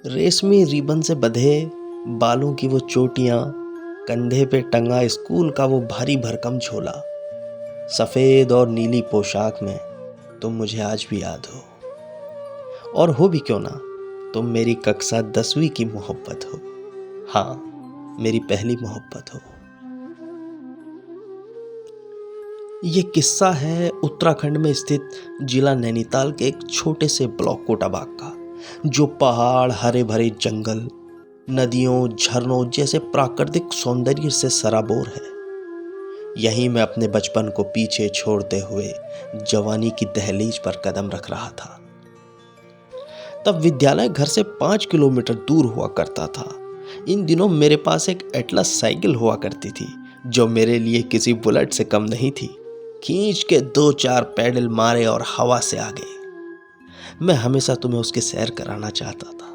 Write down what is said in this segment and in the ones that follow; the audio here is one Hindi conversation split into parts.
रेशमी रिबन से बंधे बालों की वो चोटियां, कंधे पे टंगा स्कूल का वो भारी भरकम झोला, सफेद और नीली पोशाक में तुम मुझे आज भी याद हो। और हो भी क्यों ना, तुम मेरी कक्षा 10वीं की मोहब्बत हो। हाँ, मेरी पहली मोहब्बत हो। ये किस्सा है उत्तराखंड में स्थित जिला नैनीताल के एक छोटे से ब्लॉक कोटाबाग का, जो पहाड़, हरे भरे जंगल, नदियों, झरनों जैसे प्राकृतिक सौंदर्य से सराबोर है। यहीं मैं अपने बचपन को पीछे छोड़ते हुए जवानी की दहलीज पर कदम रख रहा था। तब विद्यालय घर से 5 किलोमीटर दूर हुआ करता था। इन दिनों मेरे पास एक एटलस साइकिल हुआ करती थी, जो मेरे लिए किसी बुलेट से कम नहीं थी। खींच के 2-4 पैडल मारे और हवा से आगे। मैं हमेशा तुम्हें उसके सैर कराना चाहता था।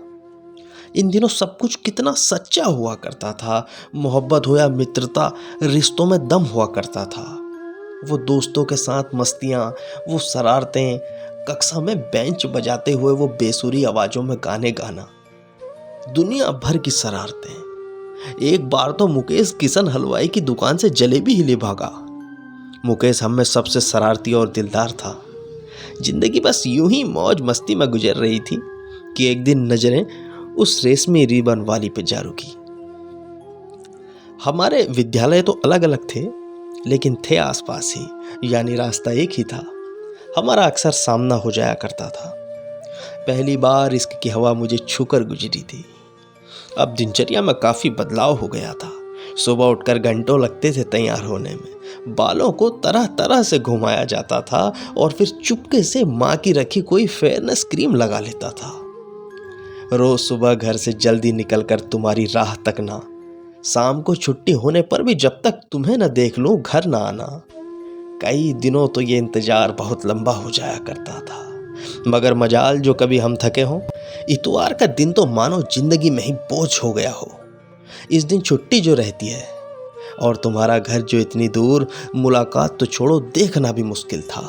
इन दिनों सब कुछ कितना सच्चा हुआ करता था। मोहब्बत हो या मित्रता, रिश्तों में दम हुआ करता था। वो दोस्तों के साथ मस्तियाँ, वो शरारतें, कक्षा में बेंच बजाते हुए वो बेसुरी आवाजों में गाने गाना, दुनिया भर की शरारतें। एक बार तो मुकेश किशन हलवाई की दुकान से जलेबी ही ले भागा। मुकेश हम में सबसे शरारती और दिलदार था। जिंदगी बस यूं ही मौज मस्ती में गुजर रही थी कि एक दिन नजरें उस रेशमी रिबन वाली पे जा रुकी। हमारे विद्यालय तो अलग अलग थे, लेकिन थे आसपास ही, यानी रास्ता एक ही था। हमारा अक्सर सामना हो जाया करता था। पहली बार इश्क की हवा मुझे छूकर गुजरी थी। अब दिनचर्या में काफी बदलाव हो गया था। सुबह उठकर घंटों लगते थे तैयार होने में। बालों को तरह तरह से घुमाया जाता था और फिर चुपके से माँ की रखी कोई फेयरनेस क्रीम लगा लेता था। रोज सुबह घर से जल्दी निकलकर तुम्हारी राह तकना, शाम को छुट्टी होने पर भी जब तक तुम्हें न देख लूं घर न आना। कई दिनों तो ये इंतजार बहुत लंबा हो जाया करता था, मगर मजाल जो कभी हम थके हों, इतवार का दिन तो मानो जिंदगी में ही बोझ हो गया हो। इस दिन छुट्टी जो रहती है और तुम्हारा घर जो इतनी दूर, मुलाकात तो छोड़ो, देखना भी मुश्किल था।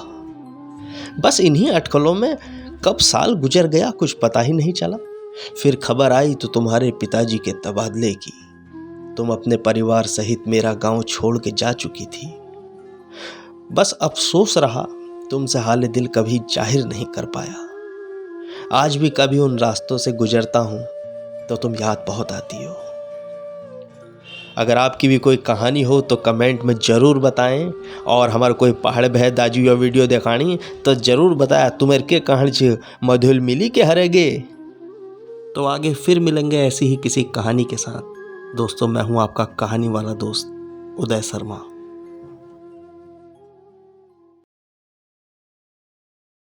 बस इन्हीं अटकलों में कब साल गुजर गया कुछ पता ही नहीं चला। फिर खबर आई तो तुम्हारे पिताजी के तबादले की। तुम अपने परिवार सहित मेरा गांव छोड़ के जा चुकी थी। बस अफसोस रहा, तुमसे हाल दिल कभी जाहिर नहीं कर पाया। आज भी कभी उन रास्तों से गुजरता हूं तो तुम याद बहुत आती हो। अगर आपकी भी कोई कहानी हो तो कमेंट में ज़रूर बताएं, और हमारे कोई पहाड़ बह दाजू या वीडियो दिखानी तो ज़रूर बताया तुम्हें के कहानी छ मधुल मिली के हरेगे। तो आगे फिर मिलेंगे ऐसी ही किसी कहानी के साथ। दोस्तों, मैं हूं आपका कहानी वाला दोस्त उदय शर्मा।